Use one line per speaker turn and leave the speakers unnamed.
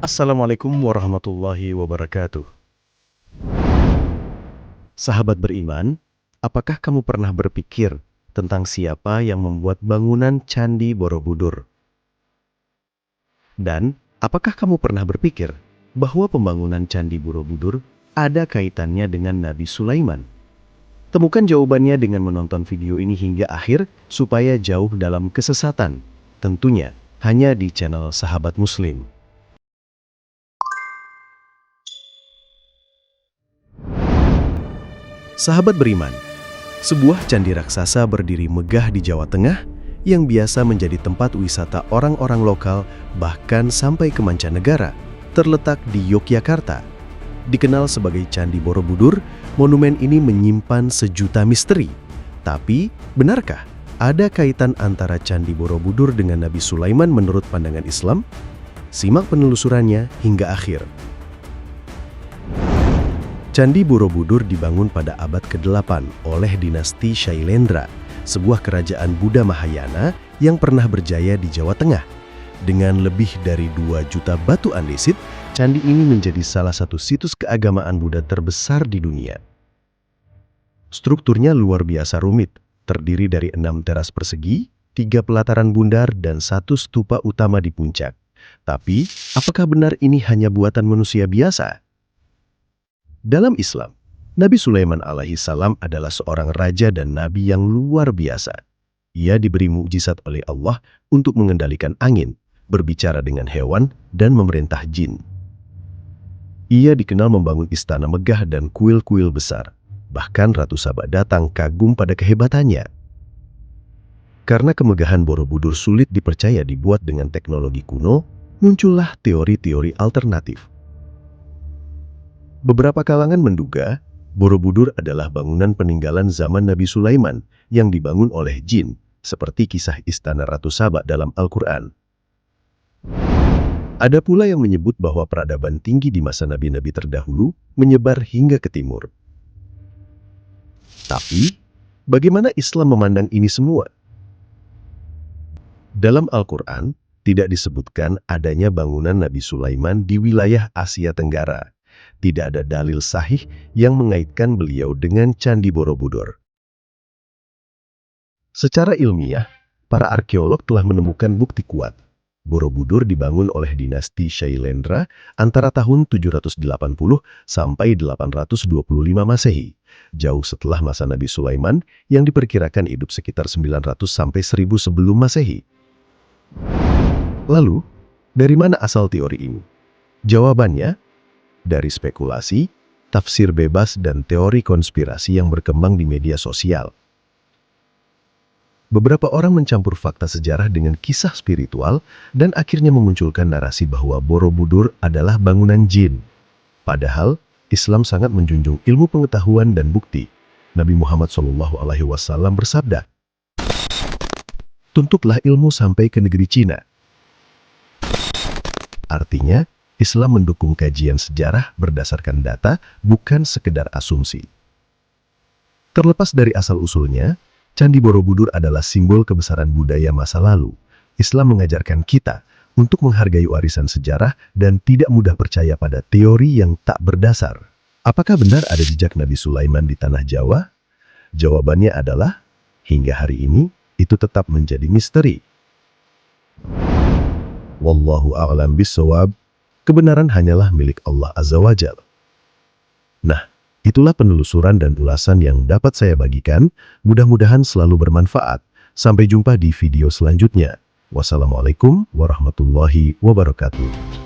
Assalamualaikum warahmatullahi wabarakatuh. Sahabat beriman, apakah kamu pernah berpikir tentang siapa yang membuat bangunan Candi Borobudur? Dan apakah kamu pernah berpikir bahwa pembangunan Candi Borobudur ada kaitannya dengan Nabi Sulaiman? Temukan jawabannya dengan menonton video ini hingga akhir supaya jauh dalam kesesatan. Tentunya hanya di channel Sahabat Muslim. Sahabat beriman, sebuah candi raksasa berdiri megah di Jawa Tengah yang biasa menjadi tempat wisata orang-orang lokal bahkan sampai ke mancanegara, terletak di Yogyakarta. Dikenal sebagai Candi Borobudur, monumen ini menyimpan sejuta misteri. Tapi, benarkah ada kaitan antara Candi Borobudur dengan Nabi Sulaiman menurut pandangan Islam? Simak penelusurannya hingga akhir. Candi Borobudur dibangun pada abad ke-8 oleh dinasti Shailendra, sebuah kerajaan Buddha Mahayana yang pernah berjaya di Jawa Tengah. Dengan lebih dari 2 juta batu andesit, candi ini menjadi salah satu situs keagamaan Buddha terbesar di dunia. Strukturnya luar biasa rumit, terdiri dari 6 teras persegi, 3 pelataran bundar, dan 1 stupa utama di puncak. Tapi, apakah benar ini hanya buatan manusia biasa? Dalam Islam, Nabi Sulaiman alaihissalam adalah seorang raja dan nabi yang luar biasa. Ia diberi mukjizat oleh Allah untuk mengendalikan angin, berbicara dengan hewan, dan memerintah jin. Ia dikenal membangun istana megah dan kuil-kuil besar. Bahkan Ratu Saba datang kagum pada kehebatannya. Karena kemegahan Borobudur sulit dipercaya dibuat dengan teknologi kuno, muncullah teori-teori alternatif. Beberapa kalangan menduga Borobudur adalah bangunan peninggalan zaman Nabi Sulaiman yang dibangun oleh jin, seperti kisah istana Ratu Saba dalam Al-Quran. Ada pula yang menyebut bahwa peradaban tinggi di masa nabi-nabi terdahulu menyebar hingga ke timur. Tapi, bagaimana Islam memandang ini semua? Dalam Al-Quran, tidak disebutkan adanya bangunan Nabi Sulaiman di wilayah Asia Tenggara. Tidak ada dalil sahih yang mengaitkan beliau dengan Candi Borobudur. Secara ilmiah, para arkeolog telah menemukan bukti kuat. Borobudur dibangun oleh dinasti Shailendra antara tahun 780 sampai 825 Masehi, jauh setelah masa Nabi Sulaiman yang diperkirakan hidup sekitar 900 sampai 1000 sebelum Masehi. Lalu, dari mana asal teori ini? Jawabannya, dari spekulasi, tafsir bebas, dan teori konspirasi yang berkembang di media sosial. Beberapa orang mencampur fakta sejarah dengan kisah spiritual dan akhirnya memunculkan narasi bahwa Borobudur adalah bangunan jin. Padahal, Islam sangat menjunjung ilmu pengetahuan dan bukti. Nabi Muhammad SAW bersabda, "Tuntutlah ilmu sampai ke negeri Cina." Artinya, Islam mendukung kajian sejarah berdasarkan data, bukan sekedar asumsi. Terlepas dari asal-usulnya, Candi Borobudur adalah simbol kebesaran budaya masa lalu. Islam mengajarkan kita untuk menghargai warisan sejarah dan tidak mudah percaya pada teori yang tak berdasar. Apakah benar ada jejak Nabi Sulaiman di tanah Jawa? Jawabannya adalah, hingga hari ini, itu tetap menjadi misteri. Wallahu a'lam bishawab. Kebenaran hanyalah milik Allah Azza wa Jalla. Nah, itulah penelusuran dan ulasan yang dapat saya bagikan. Mudah-mudahan selalu bermanfaat. Sampai jumpa di video selanjutnya. Wassalamualaikum warahmatullahi wabarakatuh.